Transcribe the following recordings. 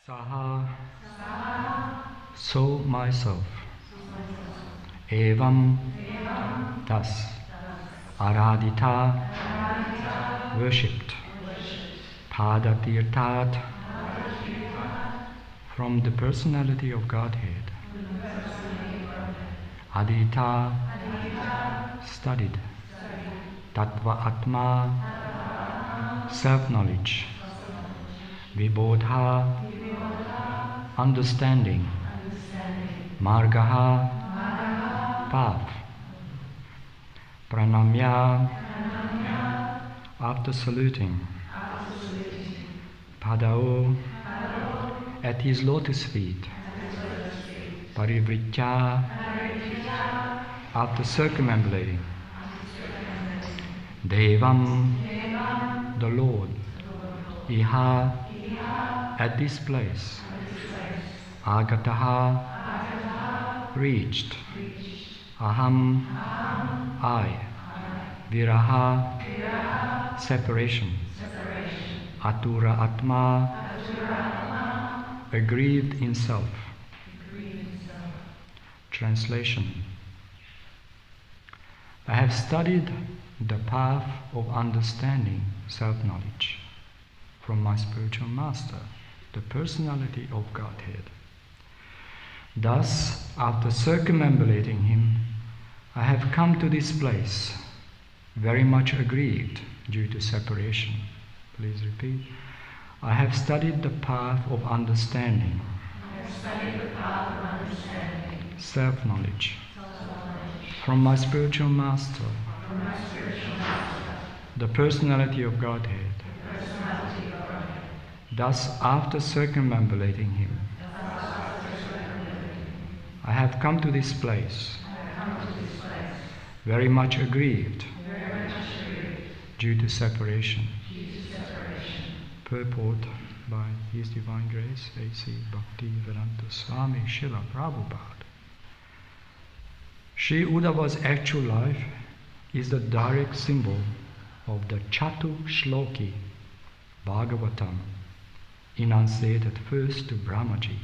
Saha, so myself, evam, thus, aradita, worshipped, padatirtat, from the personality of Godhead, adita, studied, tattva atma, self-knowledge, vibodha, understanding, margaha, path, pranamya, after saluting, padao, at his lotus feet, parivritya, after circumambulating, devam, the Lord, iha, at this place, agataha, reached, aham, I, viraha, separation, atura atma, aggrieved in self. Translation. I have studied the path of understanding self-knowledge from my spiritual master, the personality of Godhead. Thus, after circumambulating him, I have come to this place, very much aggrieved due to separation. Please repeat. I have studied the path of understanding. Self-knowledge. From my spiritual master. The personality of Godhead. Thus, after circumambulating him, I have come to this place, very much aggrieved due to separation. Purport by His Divine Grace, A.C. Bhaktivedanta Swami Srila Prabhupada. Sri Uddhava's actual life is the direct symbol of the Chatu Shloki Bhagavatam, enunciated first to Brahmaji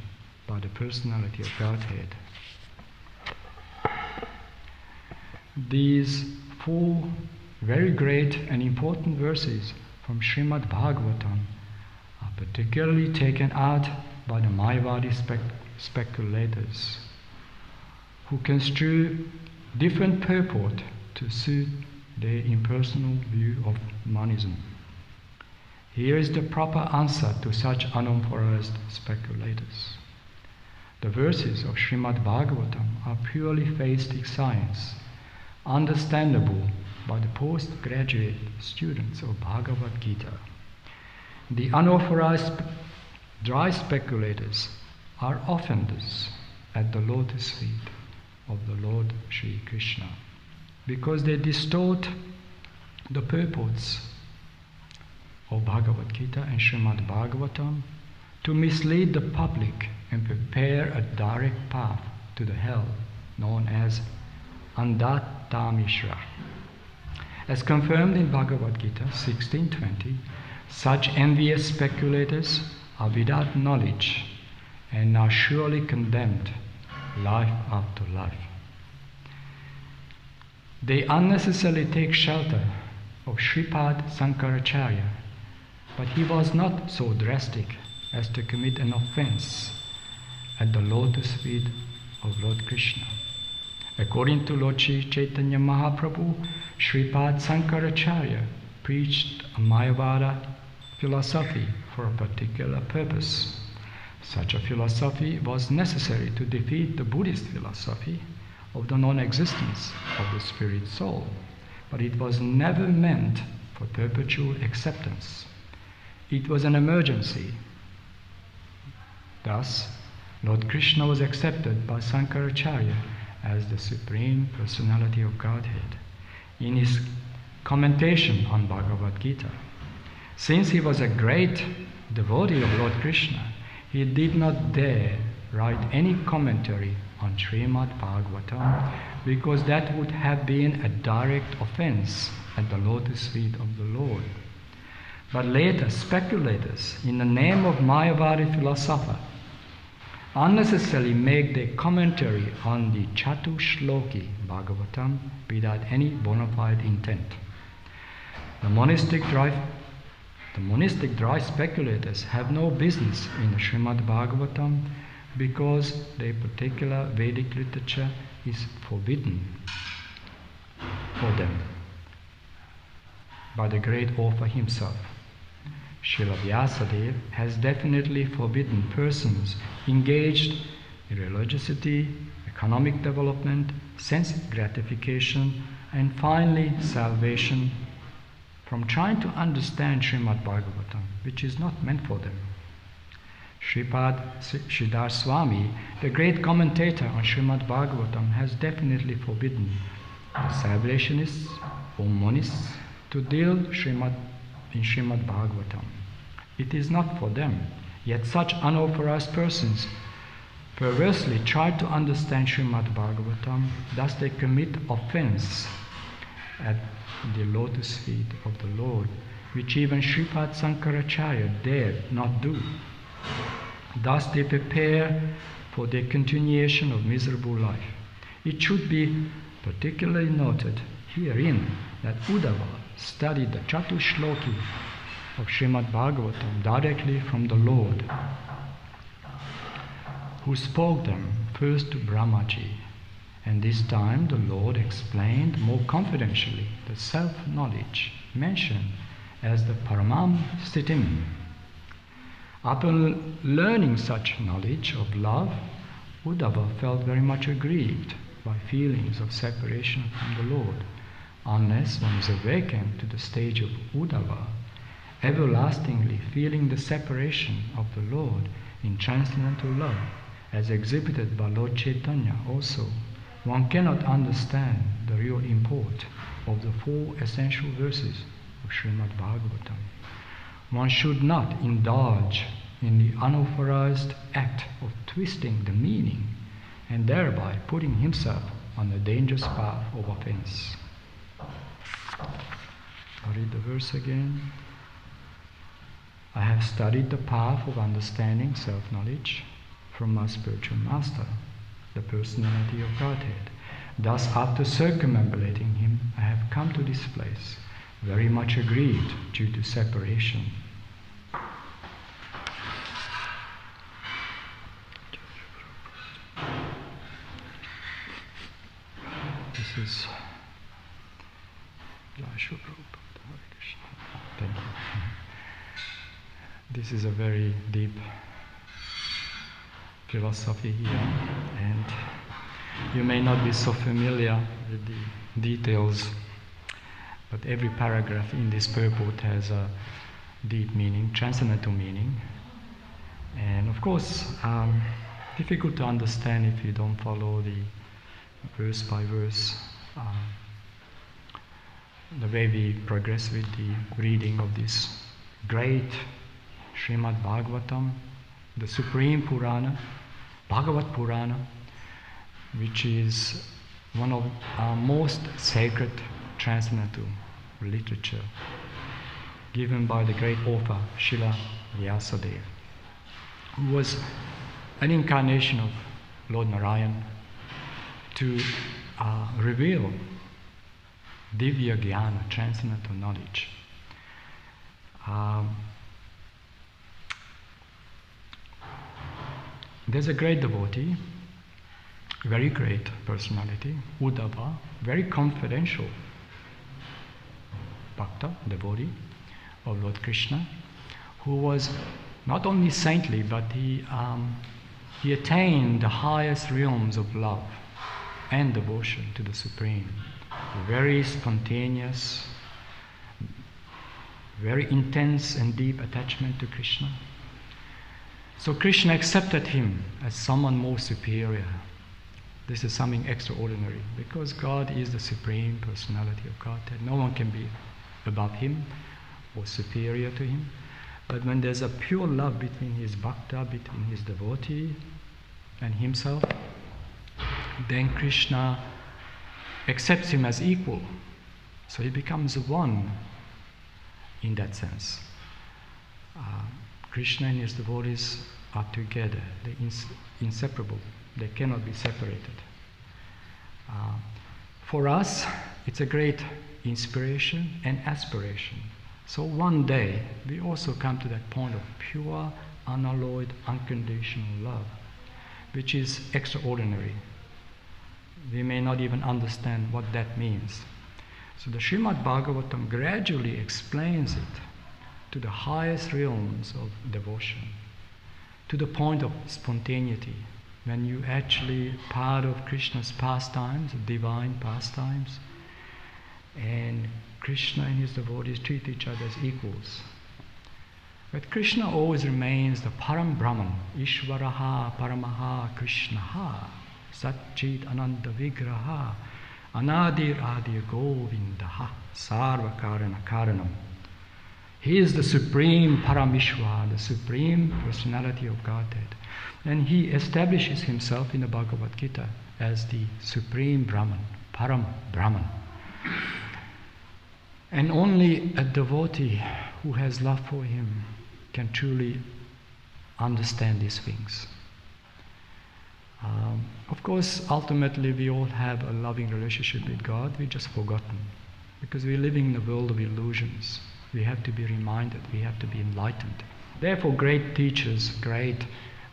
by the personality of Godhead. These four very great and important verses from Srimad Bhagavatam are particularly taken out by the Mayavadi speculators who construe different purport to suit their impersonal view of monism. Here is the proper answer to such unauthorized speculators. The verses of Srimad Bhagavatam are purely theistic science, understandable by the postgraduate students of Bhagavad Gita. The unauthorized dry speculators are offenders at the lotus feet of the Lord Sri Krishna because they distort the purports of Bhagavad Gita and Srimad Bhagavatam to mislead the public and prepare a direct path to the hell known as Andatamishra. As confirmed in Bhagavad Gita 16:20, such envious speculators are without knowledge and are surely condemned life after life. They unnecessarily take shelter of Sripad Sankaracharya, but he was not so drastic as to commit an offense at the lotus feet of Lord Krishna. According to Lord Sri Chaitanya Mahaprabhu, Sripad Sankaracharya preached a Mayavada philosophy for a particular purpose. Such a philosophy was necessary to defeat the Buddhist philosophy of the non-existence of the spirit soul, but it was never meant for perpetual acceptance. It was an emergency. Thus, Lord Krishna was accepted by Sankaracharya as the Supreme Personality of Godhead in his commentation on Bhagavad Gita. Since he was a great devotee of Lord Krishna, he did not dare write any commentary on Srimad Bhagavatam because that would have been a direct offense at the lotus feet of the Lord. But later, speculators, in the name of Mayavadi philosopher, unnecessarily make their commentary on the Chatushloki Bhagavatam without any bona fide intent. The monistic dry speculators have no business in the Srimad Bhagavatam because their particular Vedic literature is forbidden for them by the great author himself. Srila Vyasadeva has definitely forbidden persons engaged in religiosity, economic development, sense gratification, and finally salvation from trying to understand Srimad Bhagavatam, which is not meant for them. Sripad Sridhar Swami, the great commentator on Srimad Bhagavatam, has definitely forbidden the salvationists or monists to deal in Srimad Bhagavatam. It is not for them, yet such unauthorized persons perversely try to understand Srimad Bhagavatam, thus they commit offense at the lotus feet of the Lord, which even Sripad Sankaracharya dared not do. Thus they prepare for the continuation of miserable life. It should be particularly noted herein that Uddhava studied the Chatushloki of Srimad Bhagavatam directly from the Lord, who spoke them first to Brahmaji, and this time the Lord explained more confidentially the self-knowledge mentioned as the Paramam Stitim. Upon learning such knowledge of love, Uddhava felt very much aggrieved by feelings of separation from the Lord. Unless one is awakened to the stage of Uddhava, everlastingly feeling the separation of the Lord in transcendental love, as exhibited by Lord Chaitanya also, one cannot understand the real import of the 4 essential verses of Srimad Bhagavatam. One should not indulge in the unauthorized act of twisting the meaning and thereby putting himself on the dangerous path of offense. I'll read the verse again. I have studied the path of understanding self-knowledge from my spiritual master, the personality of Godhead. Thus, after circumambulating him, I have come to this place, very much aggrieved due to separation. This is Thank you. This is a very deep philosophy here, and you may not be so familiar with the details, but every paragraph in this purport has a deep meaning, transcendental meaning, and of course difficult to understand if you don't follow the verse by verse the way we progress with the reading of this great Srimad Bhagavatam, the Supreme Purana, Bhagavat Purana, which is one of our most sacred transcendental literature, given by the great author Srila Vyasadeva, who was an incarnation of Lord Narayan to reveal Divya Jnana, transcendental knowledge. There's a great devotee, very great personality, Uddhava, very confidential bhakta, devotee of Lord Krishna, who was not only saintly, but he attained the highest realms of love and devotion to the Supreme. Very spontaneous, very intense and deep attachment to Krishna. So Krishna accepted him as someone more superior. This is something extraordinary, because God is the Supreme Personality of Godhead. No one can be above him or superior to him. But when there's a pure love between his bhakta, between his devotee and himself, then Krishna accepts him as equal. So he becomes one in that sense. Krishna and his devotees are together. They're inseparable. They cannot be separated. For us, it's a great inspiration and aspiration. So one day, we also come to that point of pure, unalloyed, unconditional love, which is extraordinary. We may not even understand what that means. So the Srimad Bhagavatam gradually explains it to the highest realms of devotion, to the point of spontaneity, when you actually part of Krishna's pastimes, divine pastimes, and Krishna and his devotees treat each other as equals. But Krishna always remains the Param Brahman, Ishvaraha, Paramaha, Krishnaha, Satchit Ananda Vigraha, Anadir Adir Govindaha, Sarva Karana Karanam. He is the supreme Paramishwar, the supreme personality of Godhead. And he establishes himself in the Bhagavad Gita as the supreme Brahman, Param Brahman. And only a devotee who has love for him can truly understand these things. Of course, ultimately we all have a loving relationship with God. We've just forgotten, because we're living in a world of illusions. We have to be reminded, we have to be enlightened. Therefore, great teachers, great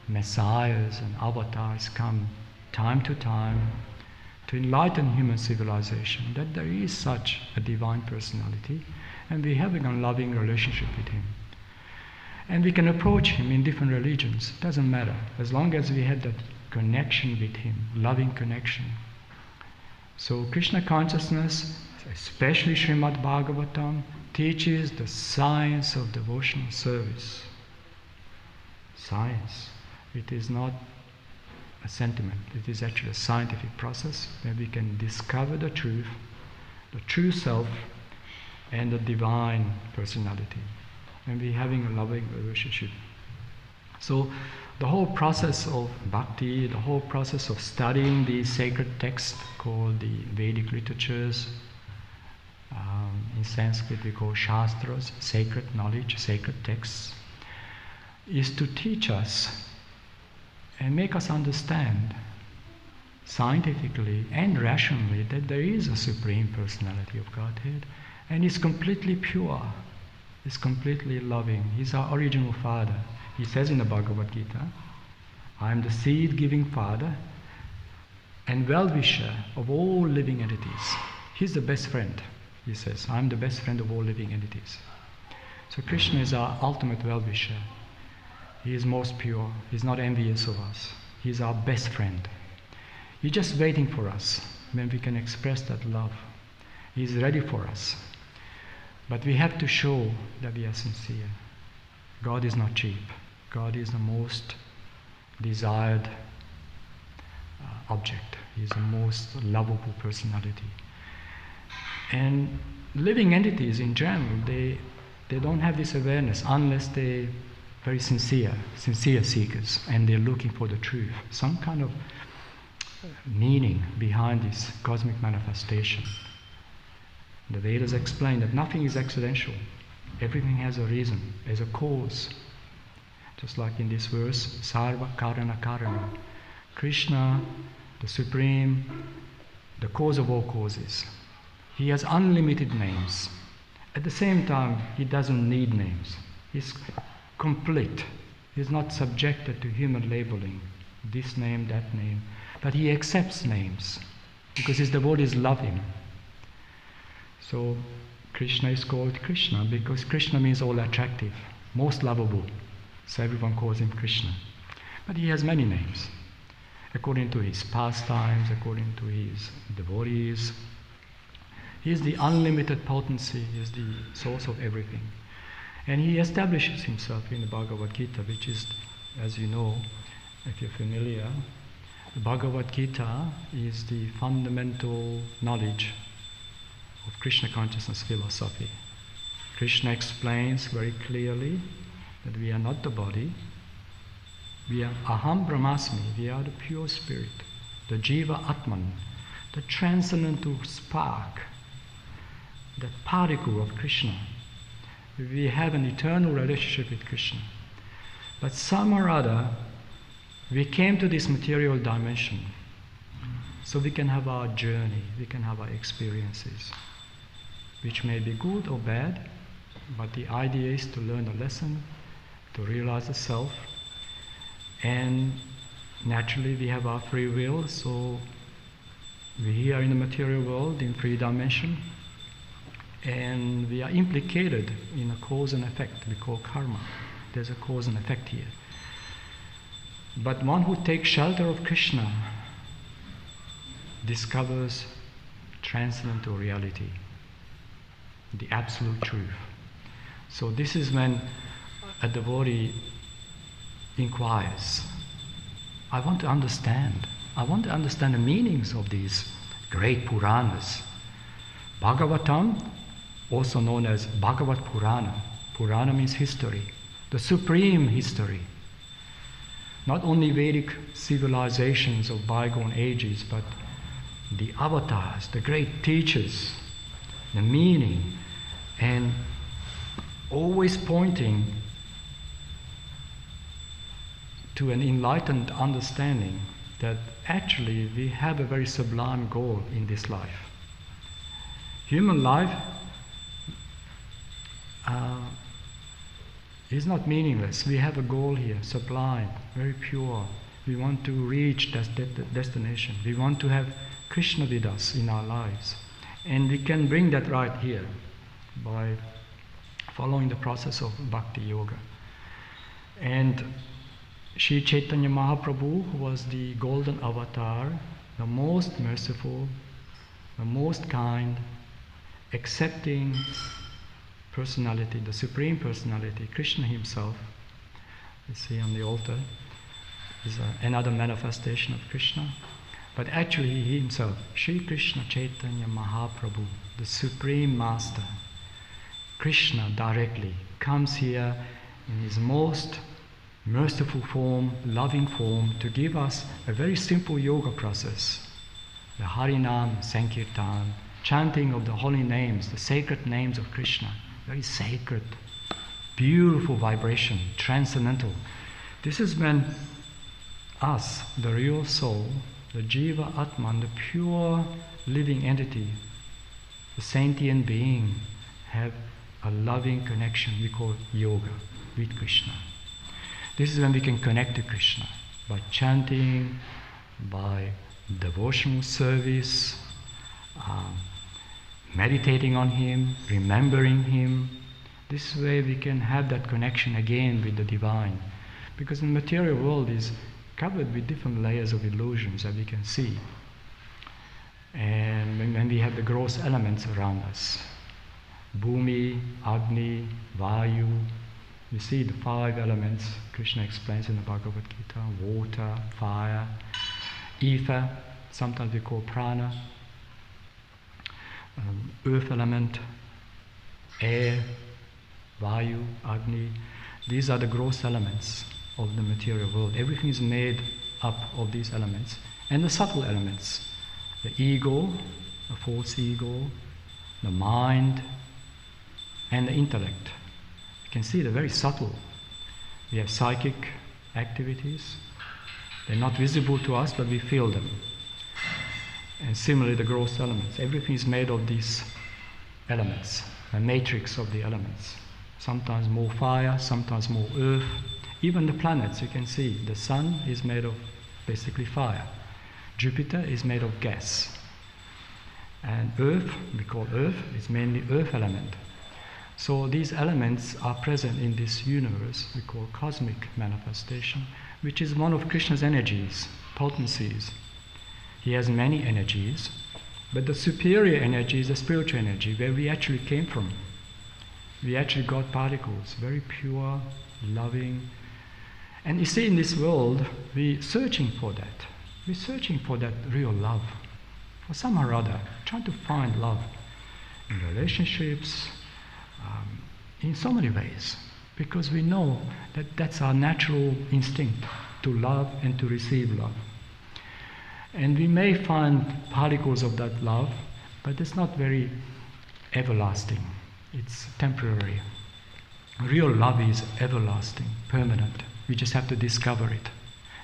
messiahs and avatars come time to time to enlighten human civilization that there is such a divine personality, and we're having a loving relationship with him. And we can approach him in different religions, doesn't matter, as long as we have that connection with him, loving connection. So Krishna consciousness, especially Srimad Bhagavatam, teaches the science of devotional service. Science. It is not a sentiment. It is actually a scientific process where we can discover the true self, and the divine personality. And we're having a loving relationship. So the whole process of bhakti, the whole process of studying these sacred texts called the Vedic literatures, in Sanskrit we call Shastras, sacred knowledge, sacred texts, is to teach us and make us understand scientifically and rationally that there is a supreme personality of Godhead, and it's completely pure, it's completely loving. He's our original Father. He says in the Bhagavad Gita, I am the seed-giving Father and well-wisher of all living entities. He's the best friend, he says. I'm the best friend of all living entities. So Krishna is our ultimate well-wisher. He is most pure. He's not envious of us. He's our best friend. He's just waiting for us when we can express that love. He's ready for us. But we have to show that we are sincere. God is not cheap. God is the most desired object. He's the most lovable personality. And living entities in general, they don't have this awareness unless they're very sincere seekers, and they're looking for the truth, some kind of meaning behind this cosmic manifestation. The Vedas explain that nothing is accidental. Everything has a reason, has a cause. Just like in this verse, Sarva Karana Karana. Krishna, the Supreme, the cause of all causes. He has unlimited names. At the same time, he doesn't need names. He's complete. He's not subjected to human labeling, this name, that name. But he accepts names because his devotees love him. So Krishna is called Krishna because Krishna means all attractive, most lovable. So everyone calls him Krishna. But he has many names, according to his pastimes, according to his devotees. He is the unlimited potency, he is the source of everything. And he establishes himself in the Bhagavad Gita, which is, as you know, if you're familiar, the Bhagavad Gita is the fundamental knowledge of Krishna consciousness philosophy. Krishna explains very clearly that we are not the body, we are Aham Brahmasmi, we are the pure spirit, the Jiva Atman, the transcendental spark, that particle of Krishna. We have an eternal relationship with Krishna. But some or other, we came to this material dimension so we can have our journey, we can have our experiences, which may be good or bad, but the idea is to learn a lesson, to realize the self, and naturally we have our free will, so we are in the material world in 3 dimension, and we are implicated in a cause and effect we call karma. There's a cause and effect here. But one who takes shelter of Krishna discovers transcendental reality, the absolute truth. So this is when a devotee inquires, I want to understand the meanings of these great Puranas. Bhagavatam, also known as Bhagavat Purana. Purana means history, the supreme history. Not only Vedic civilizations of bygone ages, but the avatars, the great teachers, the meaning, and always pointing to an enlightened understanding that actually we have a very sublime goal in this life. Human life is not meaningless. We have a goal here, sublime, very pure. We want to reach that destination. We want to have Krishna with us in our lives. And we can bring that right here by following the process of Bhakti Yoga. And Sri Chaitanya Mahaprabhu, who was the golden avatar, the most merciful, the most kind, accepting personality, the Supreme Personality, Krishna himself, you see on the altar, is another manifestation of Krishna. But actually he himself, Sri Krishna Chaitanya Mahaprabhu, the Supreme Master, Krishna directly comes here in his most merciful form, loving form, to give us a very simple yoga process. The Harinam, Sankirtan, chanting of the holy names, the sacred names of Krishna. Very sacred, beautiful vibration, transcendental. This is when us, the real soul, the Jiva Atman, the pure living entity, the sentient being, have a loving connection we call yoga with Krishna. This is when we can connect to Krishna by chanting, by devotional service, meditating on Him, remembering Him. This way we can have that connection again with the divine. Because the material world is covered with different layers of illusions that we can see. And when we have the gross elements around us, Bhumi, Agni, Vayu, you see the 5 elements Krishna explains in the Bhagavad Gita: water, fire, ether, sometimes we call prana, earth element, air, Vayu, Agni. These are the gross elements of the material world. Everything is made up of these elements. And the subtle elements, the ego, the false ego, the mind, and the intellect. You can see they're very subtle. We have psychic activities. They're not visible to us, but we feel them. And similarly, the gross elements. Everything is made of these elements, a matrix of the elements. Sometimes more fire, sometimes more earth. Even the planets, you can see, the sun is made of basically fire. Jupiter is made of gas. And earth, we call earth, is mainly earth element. So these elements are present in this universe we call cosmic manifestation, which is one of Krishna's energies, potencies. He has many energies, but the superior energy is the spiritual energy, where we actually came from. We actually got particles, very pure, loving. And you see, in this world, we're searching for that. We're searching for that real love. For some or other, trying to find love in relationships, in so many ways. Because we know that that's our natural instinct, to love and to receive love. And we may find particles of that love, but it's not very everlasting. It's temporary. Real love is everlasting, permanent. We just have to discover it.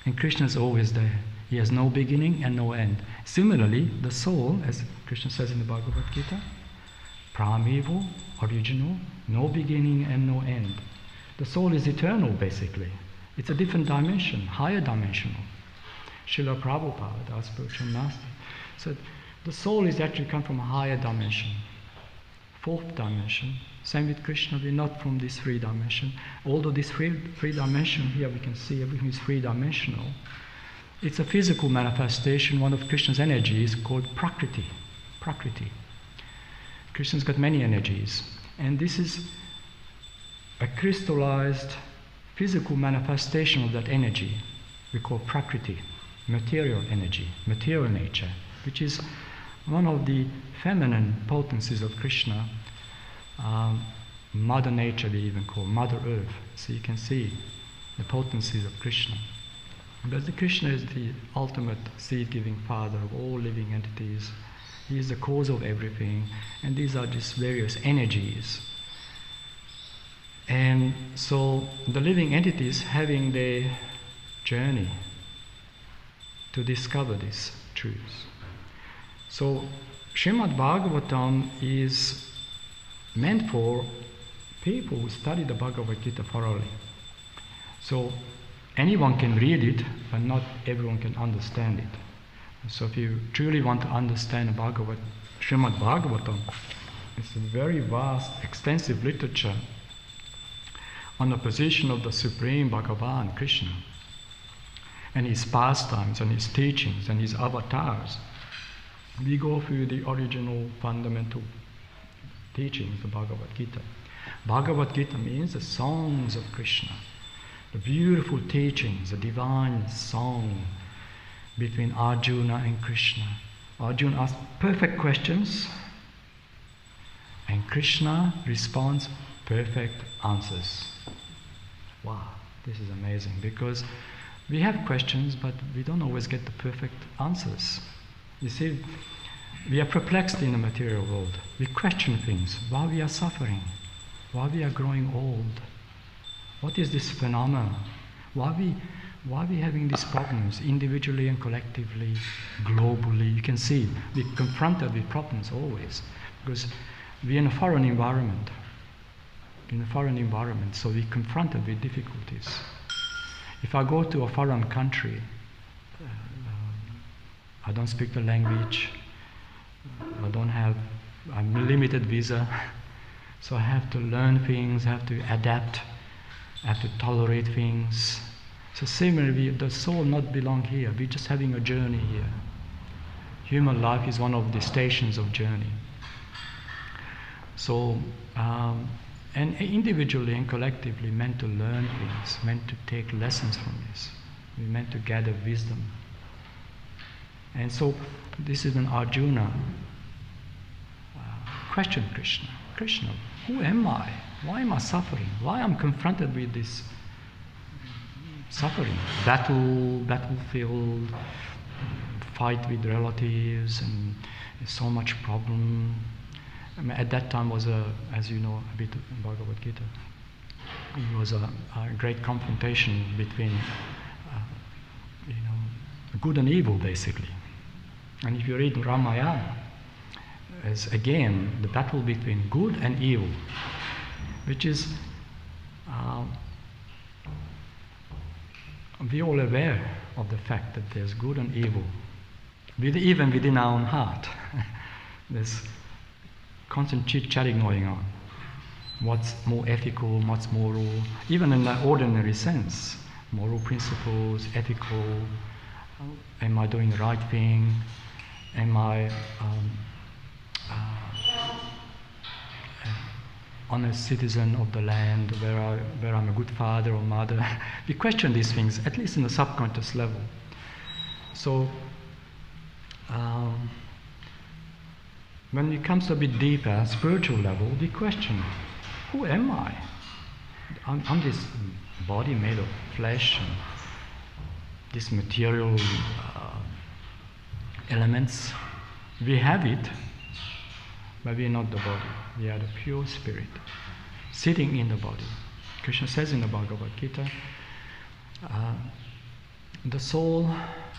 And Krishna is always there. He has no beginning and no end. Similarly, the soul, as Krishna says in the Bhagavad Gita, primeval, original, no beginning and no end. The soul is eternal, basically. It's a different dimension, higher dimensional. Srila Prabhupada, our spiritual master, said the soul is actually come from a higher dimension, fourth dimension. Same with Krishna, we're not from this three dimension. Although this three dimension, here we can see everything is three dimensional. It's a physical manifestation. One of Krishna's energies called Prakriti. Prakriti. Krishna's got many energies, and this is a crystallized physical manifestation of that energy. We call Prakriti, material energy, material nature, which is one of the feminine potencies of Krishna. Mother Nature, we even call Mother Earth. So you can see the potencies of Krishna. But the Krishna is the ultimate seed-giving father of all living entities. He is the cause of everything, and these are just various energies. And so the living entities having their journey to discover these truths. So Srimad Bhagavatam is meant for people who study the Bhagavad Gita thoroughly. So anyone can read it, but not everyone can understand it. So if you truly want to understand Srimad Bhagavatam, it's a very vast, extensive literature on the position of the Supreme Bhagavan, Krishna, and his pastimes and his teachings and his avatars. We go through the original fundamental teachings, the Bhagavad Gita. Bhagavad Gita means the songs of Krishna, the beautiful teachings, the divine song between Arjuna and Krishna. Arjuna asks perfect questions, and Krishna responds perfect answers. Wow, this is amazing, because we have questions, but we don't always get the perfect answers. You see, we are perplexed in the material world. We question things. Why we are suffering? Why we are growing old? What is this phenomenon? Why we having these problems individually and collectively, globally? You can see we're confronted with problems always, because we're in a foreign environment. So we're confronted with difficulties. If I go to a foreign country, I don't speak the language, I'm a limited visa, so I have to learn things, I have to adapt, I have to tolerate things. So similarly, the soul not belong here, we're just having a journey here. Human life is one of the stations of journey. So, and individually and collectively meant to learn things, meant to take lessons from this. We're meant to gather wisdom. And so this is when Arjuna questioned Krishna. Krishna, who am I? Why am I suffering? Why am I confronted with this suffering? Battlefield, fight with relatives, and so much problem. I mean, at that time was as you know, a bit of Bhagavad Gita. It was a great confrontation between, good and evil, basically. And if you read Ramayana, as again the battle between good and evil, which is we're all aware of the fact that there's good and evil, even within our own heart. There's constant chit-chatting going on. What's more ethical, what's moral, even in the ordinary sense, moral principles, ethical, am I doing the right thing, am I honest citizen of the land, where I'm a good father or mother. We question these things, at least in the subconscious level. So when it comes to a bit deeper, spiritual level, we question, who am I? I'm this body made of flesh and this material elements. We have it, but we are not the body. We are the pure spirit, sitting in the body. Krishna says in the Bhagavad Gita, the soul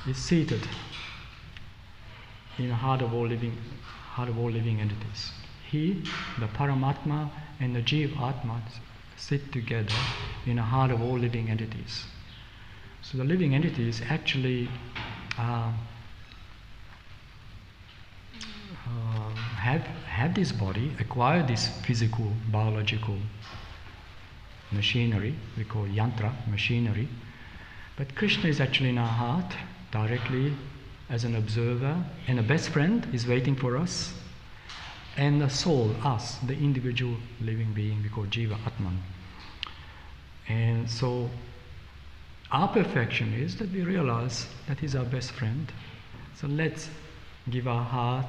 is seated in the heart of all living entities. He, the Paramatma, and the Jiva Atma sit together in the heart of all living entities. So the living entities actually have this body, acquire this physical, biological machinery, we call yantra, machinery. But Krishna is actually in our heart, directly as an observer, and a best friend is waiting for us. And the soul, us, the individual living being, we call Jiva Atman. And so our perfection is that we realize that he's our best friend. So let's give our heart,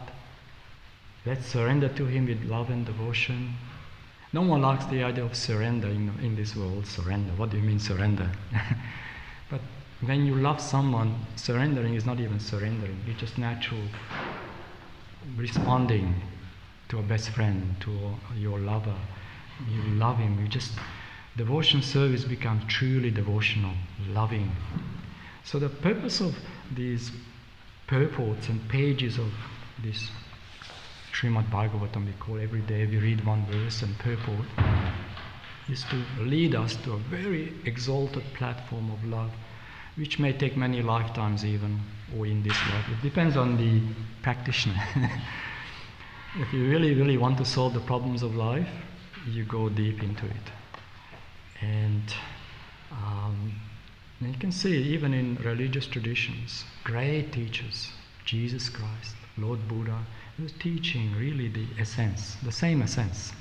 let's surrender to him with love and devotion. No one likes the idea of surrender in this world. Surrender, what do you mean surrender? But when you love someone, surrendering is not even surrendering. It's just natural responding to a best friend, to your lover. You love him. You just, devotion service becomes truly devotional, loving. So the purpose of these purports and pages of this Srimad Bhagavatam, we call every day, we read one verse and purport, is to lead us to a very exalted platform of love, which may take many lifetimes even, or in this life. It depends on the practitioner. If you really, really want to solve the problems of life, you go deep into it. And you can see, even in religious traditions, great teachers, Jesus Christ, Lord Buddha, he was teaching really the essence, the same essence.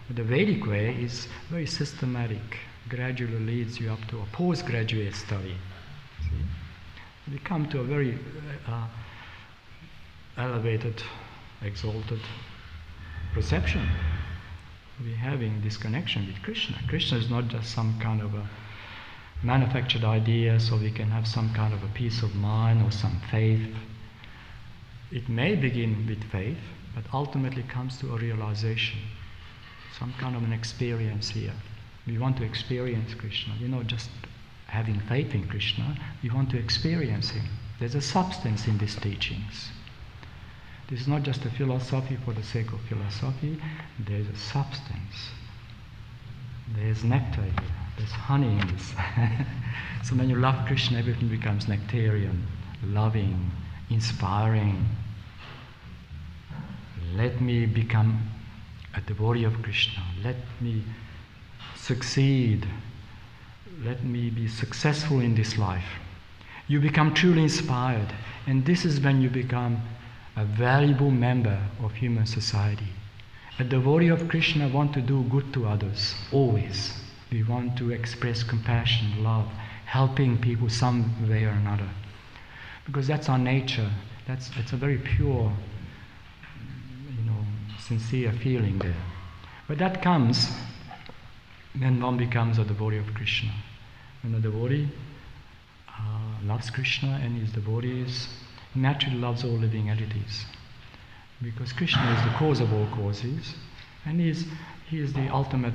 But the Vedic way is very systematic, gradually leads you up to a postgraduate study. See? We come to a very elevated, exalted perception. We're having this connection with Krishna. Krishna is not just some kind of a manufactured idea so we can have some kind of a peace of mind or some faith. It may begin with faith, but ultimately comes to a realization, some kind of an experience here. We want to experience Krishna. We're not just having faith in Krishna, we want to experience him. There's a substance in these teachings. This is not just a philosophy for the sake of philosophy, there's a substance. There's nectar here, there's honey in this. So when you love Krishna, everything becomes nectarian, loving, inspiring. Let me become a devotee of Krishna. Let me succeed. Let me be successful in this life. You become truly inspired, and this is when you become a valuable member of human society. A devotee of Krishna wants to do good to others, always. We want to express compassion, love, helping people some way or another. Because that's our nature. It's a very pure, sincere feeling there. But that comes when one becomes a devotee of Krishna. When a devotee loves Krishna and his devotees, naturally loves all living entities. Because Krishna is the cause of all causes, and he is the ultimate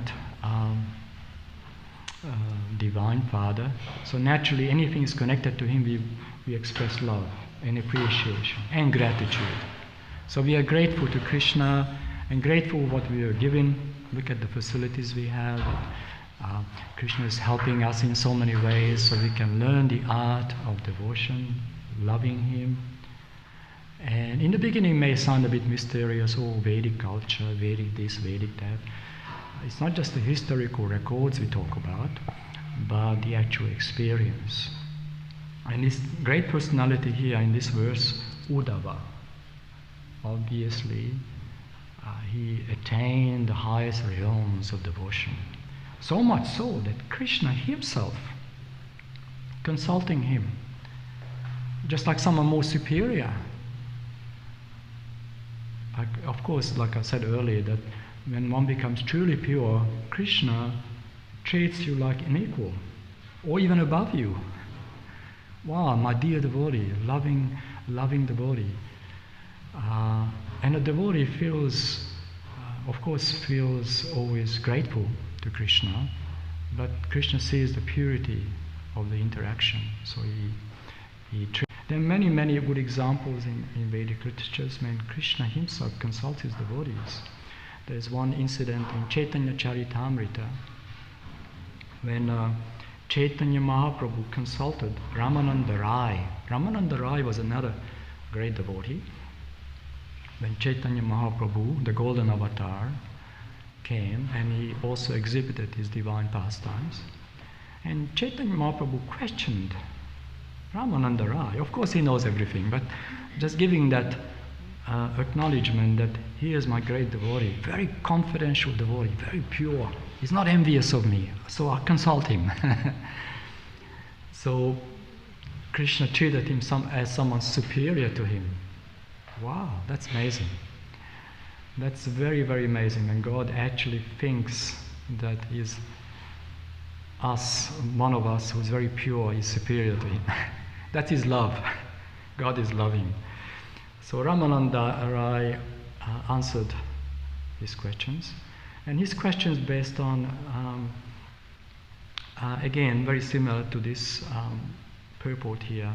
divine Father. So naturally anything is connected to him, we express love and appreciation and gratitude. So we are grateful to Krishna and grateful for what we are given. Look at the facilities we have. Krishna is helping us in so many ways so we can learn the art of devotion, loving him. And in the beginning it may sound a bit mysterious, Vedic culture, Vedic this, Vedic that. It's not just the historical records we talk about, but the actual experience. And this great personality here in this verse, Uddhava, obviously he attained the highest realms of devotion. So much so that Krishna himself, consulting him, just like someone more superior. Of course, like I said earlier, that when one becomes truly pure, Krishna treats you like an equal, or even above you. Wow, my dear devotee, loving devotee. And a devotee feels always grateful to Krishna, but Krishna sees the purity of the interaction. So there are many, many good examples in Vedic literatures when Krishna himself consults his devotees. There's one incident in Chaitanya Charitamrita when Chaitanya Mahaprabhu consulted Ramananda Rai. Ramananda Rai was another great devotee. When Chaitanya Mahaprabhu, the golden avatar, came, and he also exhibited his divine pastimes, and Chaitanya Mahaprabhu questioned Ramananda Rai. Of course he knows everything, but just giving that acknowledgement that he is my great devotee, very confidential devotee, very pure. He's not envious of me, so I consult him. So Krishna treated him as someone superior to him. Wow, that's amazing. That's very, very amazing. And God actually thinks that one of us who's very pure, is superior to him. That's his love. God is loving. So Ramananda Rai answered his questions. And his questions based on, again, very similar to this purport here,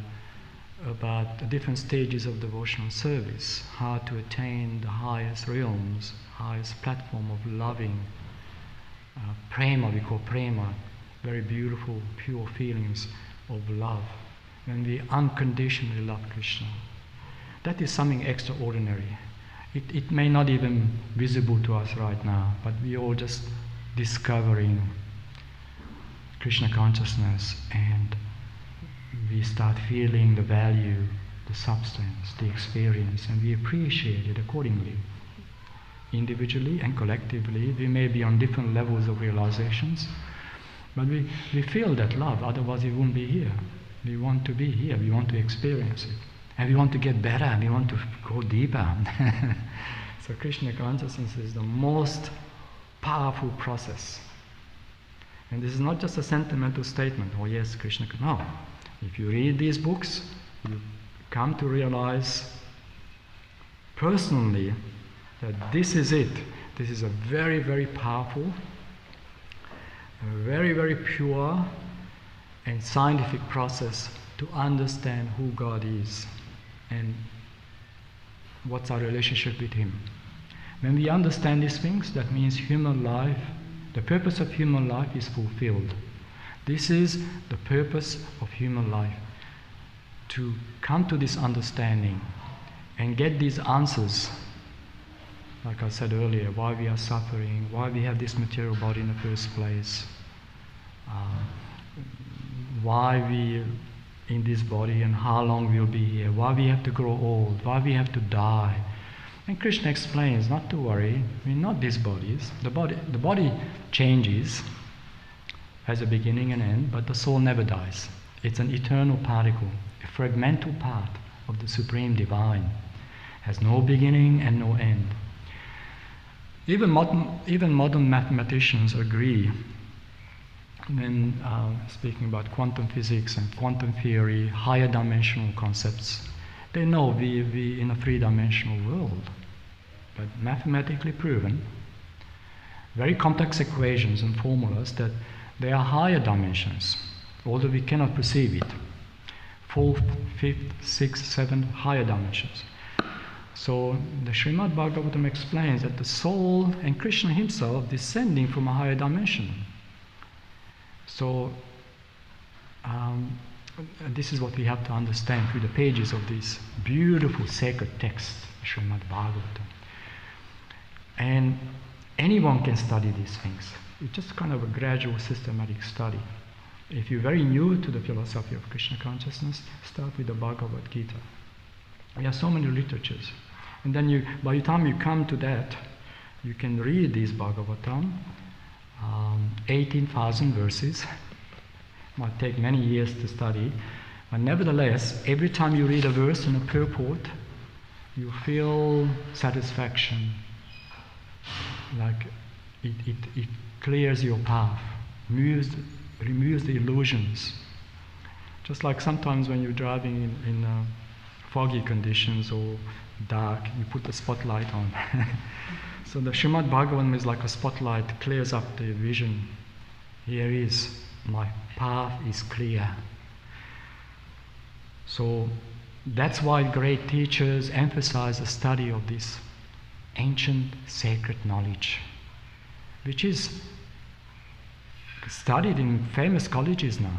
about the different stages of devotional service, how to attain the highest realms, highest platform of loving. Prema, we call prema, very beautiful, pure feelings of love, when we unconditionally love Krishna. That is something extraordinary. It may not even visible to us right now, but we all just discovering Krishna consciousness, and we start feeling the value, the substance, the experience, and we appreciate it accordingly. Individually and collectively, we may be on different levels of realizations, but we feel that love, otherwise we wouldn't be here. We want to be here, we want to experience it. And we want to get better, and we want to go deeper. So Krishna consciousness is the most powerful process. And this is not just a sentimental statement, oh yes, Krishna. No. If you read these books, you come to realize personally that this is it. This is a very, very powerful, a very, very pure and scientific process to understand who God is and what's our relationship with Him. When we understand these things, that means human life, the purpose of human life is fulfilled. This is the purpose of human life, to come to this understanding and get these answers. Like I said earlier, why we are suffering, why we have this material body in the first place, why we in this body and how long we'll be here, why we have to grow old, why we have to die. And Krishna explains not to worry, we're not these bodies. The body changes, has a beginning and end, but the soul never dies. It's an eternal particle, a fragmental part of the Supreme Divine. Has no beginning and no end. Even modern mathematicians agree, when speaking about quantum physics and quantum theory, higher dimensional concepts, they know we in a three-dimensional world, but mathematically proven, very complex equations and formulas, that there are higher dimensions, although we cannot perceive it. 4th, 5th, 6th, 7th, higher dimensions. So the Srimad Bhagavatam explains that the soul and Krishna himself descending from a higher dimension. So this is what we have to understand through the pages of this beautiful sacred text, Srimad Bhagavatam. And anyone can study these things. It's just kind of a gradual, systematic study. If you're very new to the philosophy of Krishna consciousness, start with the Bhagavad Gita. There are so many literatures. And then by the time you come to that, you can read these Bhagavatam, 18,000 verses. Might take many years to study, but nevertheless, every time you read a verse in a purport, you feel satisfaction, like it clears your path, removes the illusions. Just like sometimes when you're driving in foggy conditions or dark, you put the spotlight on. So the Srimad Bhagavatam is like a spotlight, clears up the vision. Here is my path is clear. So that's why great teachers emphasize the study of this ancient sacred knowledge, which is studied in famous colleges now.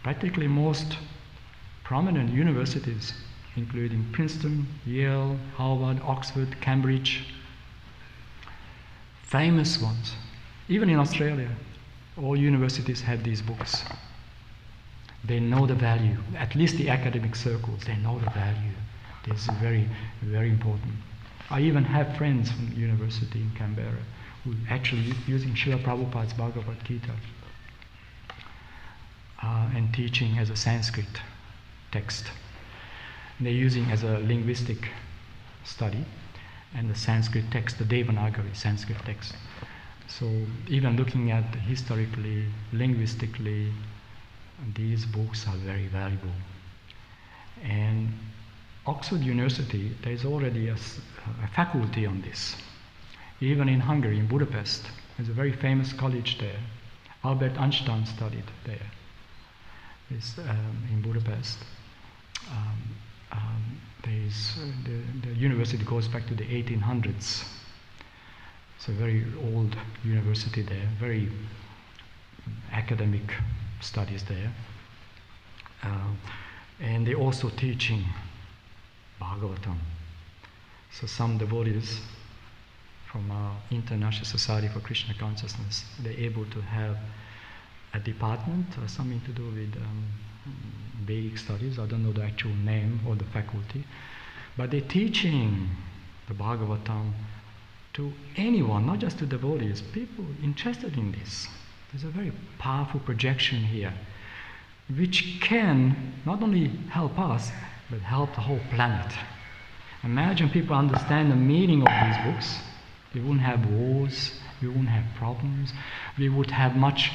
Practically most prominent universities, including Princeton, Yale, Harvard, Oxford, Cambridge, famous ones. Even in Australia, all universities have these books. They know the value, at least the academic circles, they know the value. This is very, very important. I even have friends from university in Canberra who are actually using Srila Prabhupada's Bhagavad Gita and teaching as a Sanskrit text. They're using as a linguistic study, and the Sanskrit text, the Devanagari Sanskrit text. So even looking at historically, linguistically, these books are very valuable. And Oxford University, there's already a faculty on this. Even in Hungary, in Budapest, there's a very famous college there. Albert Einstein studied there. It's in Budapest. The university goes back to the 1800s. It's a very old university there, very academic studies there. And they're also teaching Bhagavatam. So some devotees from our International Society for Krishna Consciousness, they're able to have a department or something to do with Vedic studies. I don't know the actual name or the faculty, but they're teaching the Bhagavatam to anyone, not just to devotees, people interested in this. There's a very powerful projection here, which can not only help us, but help the whole planet. Imagine people understand the meaning of these books. We wouldn't have wars, we wouldn't have problems, we would have much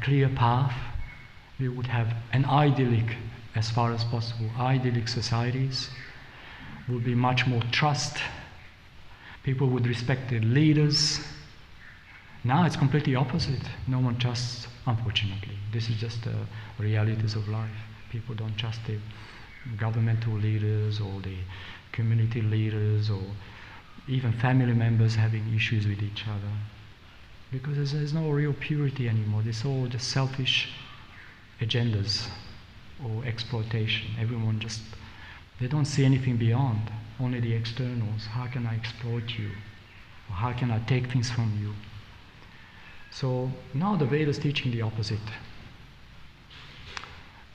clear path, we would have an idyllic, as far as possible, idyllic societies, would be much more trust, people would respect their leaders. Now it's completely opposite. No one trusts, unfortunately. This is just the realities of life. People don't trust the governmental leaders or the community leaders or even family members having issues with each other. Because there's no real purity anymore. It's all just selfish agendas or exploitation. Everyone just, they don't see anything beyond, only the externals. How can I exploit you? Or how can I take things from you? So now the Vedas teaching the opposite.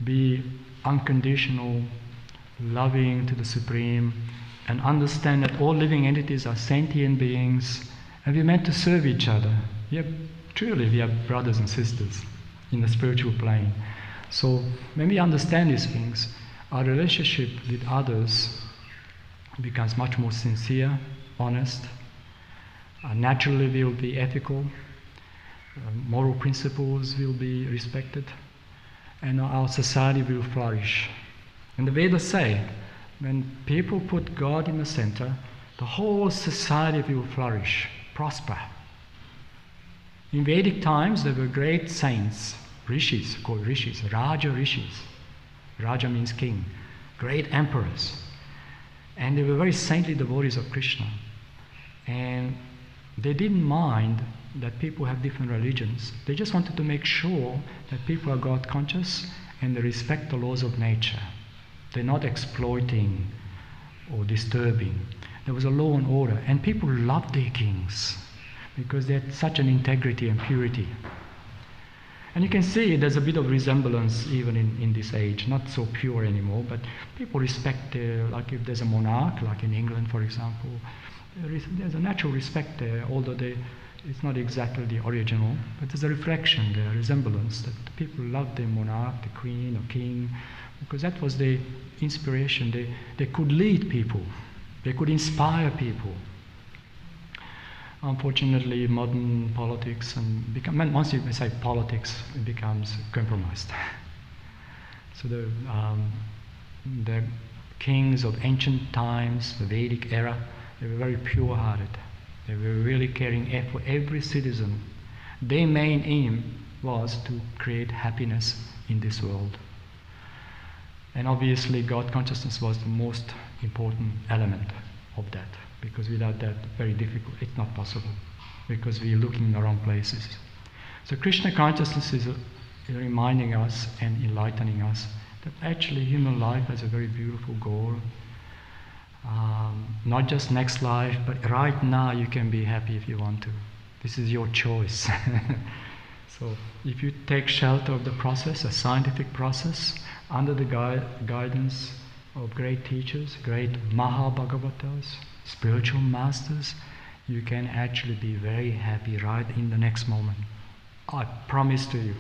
Be unconditional, loving to the Supreme, and understand that all living entities are sentient beings, and we're meant to serve each other. Yeah, truly we are brothers and sisters in the spiritual plane. So when we understand these things, our relationship with others becomes much more sincere, honest. Naturally we will be ethical. Moral principles will be respected, and our society will flourish. And the Vedas say, when people put God in the center, the whole society will flourish, prosper. In Vedic times, there were great saints, rishis, called rishis, Raja rishis. Raja means king, great emperors. And they were very saintly devotees of Krishna. And they didn't mind that people have different religions. They just wanted to make sure that people are God conscious and they respect the laws of nature. They're not exploiting or disturbing. There was a law and order, and people loved their kings because they had such an integrity and purity. And you can see there's a bit of resemblance even in this age, not so pure anymore, but people respect, like if there's a monarch, like in England for example, there's a natural respect there, although it's not exactly the original, but there's a reflection there, a resemblance, that the people loved the monarch, the queen or king, because that was the inspiration. They could lead people, they could inspire people. Unfortunately, modern politics once you say politics, it becomes compromised. So the kings of ancient times, the Vedic era, they were very pure-hearted. They were really caring for every citizen. Their main aim was to create happiness in this world. And obviously God consciousness was the most important element of that, because without that, very difficult, it's not possible, because we're looking in the wrong places. So Krishna consciousness is reminding us and enlightening us that actually human life has a very beautiful goal. Not just next life, but right now you can be happy if you want to. This is your choice. So if you take shelter of the process, a scientific process, under the guidance of great teachers, great Mahabhagavatas, spiritual masters, you can actually be very happy right in the next moment. I promise to you.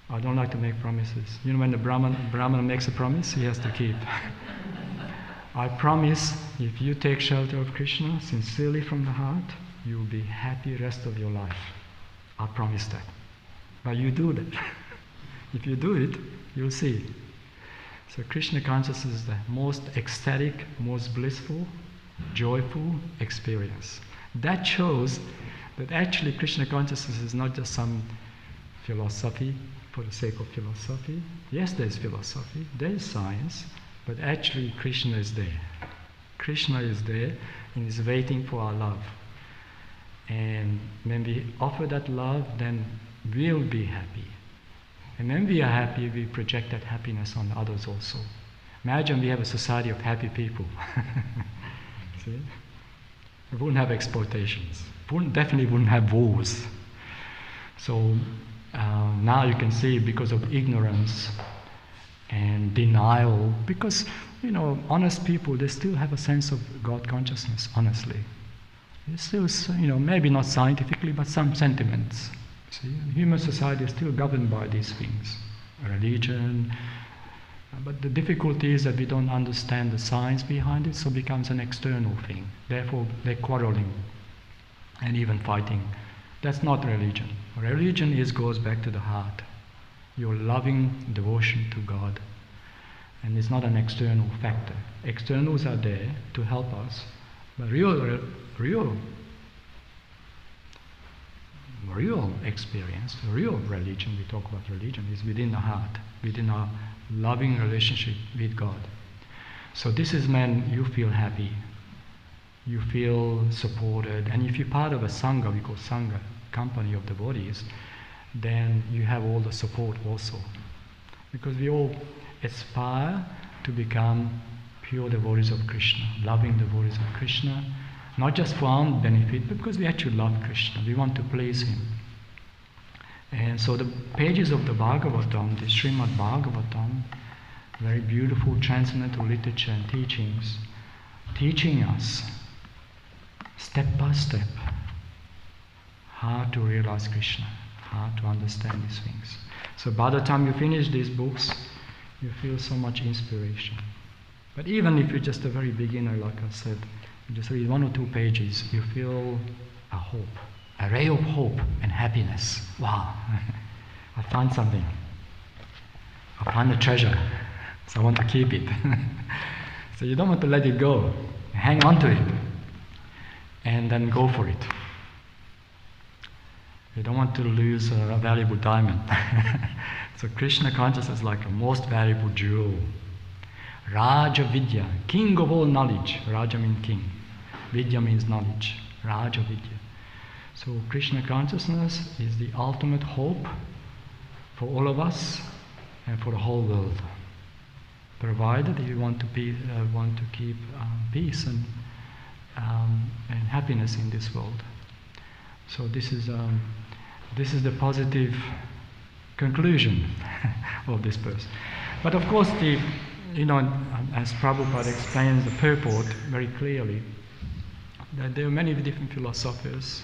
I don't like to make promises. You know, when the Brahman makes a promise, he has to keep. I promise, if you take shelter of Krishna sincerely from the heart, you will be happy rest of your life. I promise that. But you do that. If you do it, you'll see. So Krishna consciousness is the most ecstatic, most blissful, joyful experience. That shows that actually Krishna consciousness is not just some philosophy for the sake of philosophy. Yes, there's philosophy, there's science, but actually Krishna is there. Krishna is there and is waiting for our love. And when we offer that love, then we'll be happy. And when we are happy, we project that happiness on others also. Imagine we have a society of happy people. See? We wouldn't have exploitations. Definitely wouldn't have wars. So now you can see, because of ignorance and denial, because, you know, honest people, they still have a sense of God consciousness, honestly. They still, you know, maybe not scientifically, but some sentiments. See, human society is still governed by these things, religion. But the difficulty is that we don't understand the science behind it, so it becomes an external thing. Therefore, they're quarreling and even fighting. That's not religion. Religion goes back to the heart. Your loving devotion to God. And it's not an external factor. Externals are there to help us, but real experience, real religion, we talk about religion, is within the heart, within our loving relationship with God. So this is when you feel happy, you feel supported, and if you're part of a Sangha, we call Sangha, company of devotees, then you have all the support also. Because we all aspire to become pure devotees of Krishna, loving devotees of Krishna, not just for our own benefit, but because we actually love Krishna, we want to please Him. And so the pages of the Bhagavatam, the Srimad Bhagavatam, very beautiful transcendental literature and teachings, teaching us step by step how to realize Krishna, how to understand these things. So by the time you finish these books, you feel so much inspiration. But even if you're just a very beginner, like I said, you just read 1 or 2 pages, you feel a hope, a ray of hope and happiness. Wow, I found something. I found a treasure, so I want to keep it. So you don't want to let it go. Hang on to it, and then go for it. You don't want to lose a valuable diamond. So Krishna consciousness is like a most valuable jewel. Raja Vidya, king of all knowledge. Raja means king. Vidya means knowledge. Raja Vidya. So Krishna consciousness is the ultimate hope for all of us and for the whole world. Provided you want to keep peace and happiness in this world. So this is the positive conclusion of this verse. But of course, as Prabhupada explains the purport very clearly, that there are many different philosophers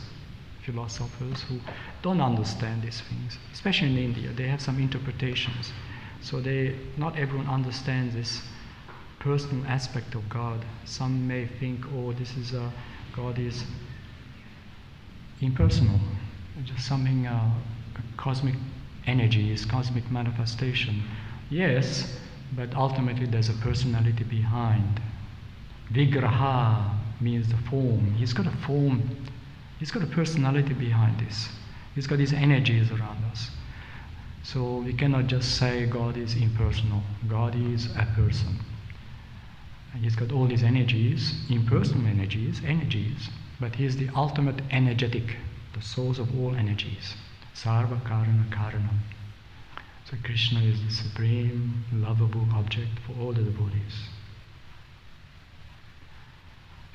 who don't understand these things, especially in India. They have some interpretations, so not everyone understands this personal aspect of God. Some may think, God is impersonal, just something, cosmic energy, is cosmic manifestation. Yes, but ultimately there's a personality behind. Vigraha means the form. He's got a form. He's got a personality behind this. He's got these energies around us. So we cannot just say God is impersonal. God is a person. And he's got all these energies, impersonal energies, but he is the ultimate energetic, the source of all energies. Sarva Karana Karanam. So Krishna is the supreme, lovable object for all the devotees.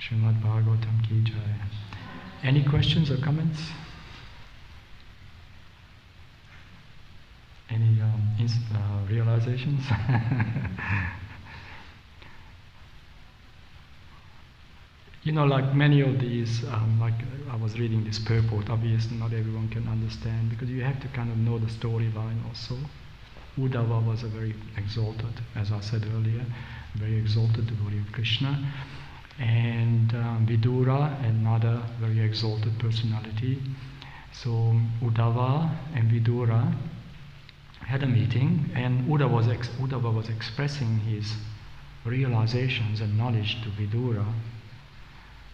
Srimad Bhagavatam ki jai. Any questions or comments? Any realizations? Like many of these, like I was reading this purport, obviously not everyone can understand because you have to kind of know the storyline also. Uddhava was a very exalted, as I said earlier, very exalted devotee of Krishna. And Vidura, another very exalted personality. So Uddhava and Vidura had a meeting, and Uddhava was expressing his realizations and knowledge to Vidura,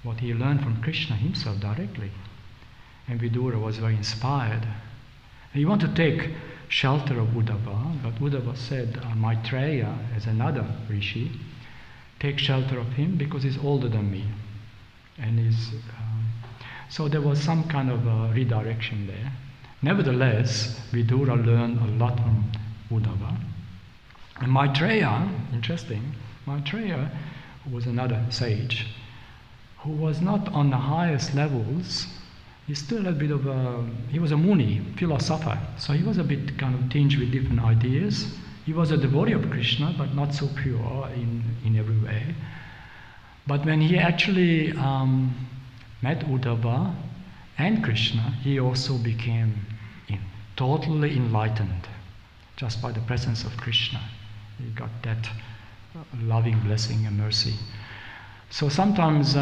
what he learned from Krishna himself directly. And Vidura was very inspired. And he wanted to take shelter of Uddhava, but Uddhava said, Maitreya, as another rishi, take shelter of him because he's older than me. And so there was some kind of redirection there. Nevertheless, Vidura learned a lot from Uddhava. And Maitreya, interesting, Maitreya was another sage who was not on the highest levels. He still had a bit of he was a Muni, philosopher, so he was a bit kind of tinged with different ideas. He was a devotee of Krishna, but not so pure in every way. But when he actually met Uddhava and Krishna, he also became totally enlightened just by the presence of Krishna. He got that loving blessing and mercy. So sometimes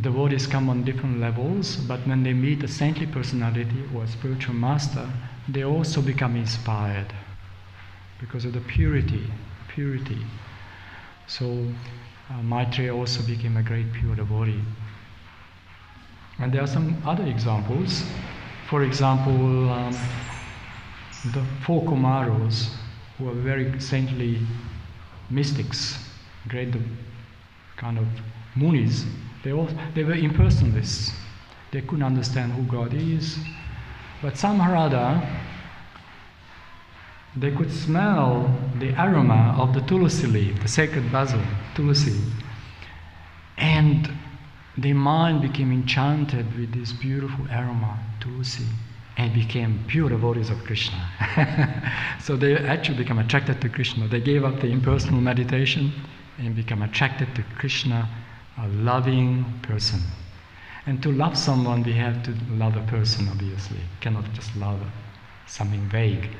devotees come on different levels, but when they meet a saintly personality or a spiritual master, they also become inspired because of the purity. So Maitreya also became a great pure devotee. And there are some other examples. For example, the four Kumaros, who are very saintly mystics, great kind of munis, they were impersonalists. They couldn't understand who God is, but somehow or other they could smell the aroma of the tulsi leaf, the sacred basil, tulsi, and their mind became enchanted with this beautiful aroma, tulsi, and became pure devotees of Krishna. So they actually become attracted to Krishna. They gave up the impersonal meditation and become attracted to Krishna, a loving person. And to love someone, we have to love a person, obviously. Cannot just love something vague.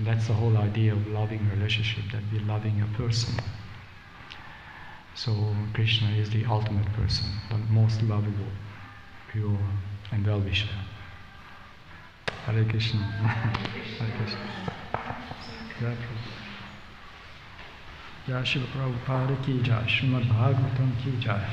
That's the whole idea of loving relationship, that we're loving a person. So Krishna is the ultimate person, the most lovable, pure, and well-wisher. Hare Krishna. Hare Krishna. Jai Prabhu. Jai Śrīla Prabhupada ki jai. Srimad Bhagavatam ki jai.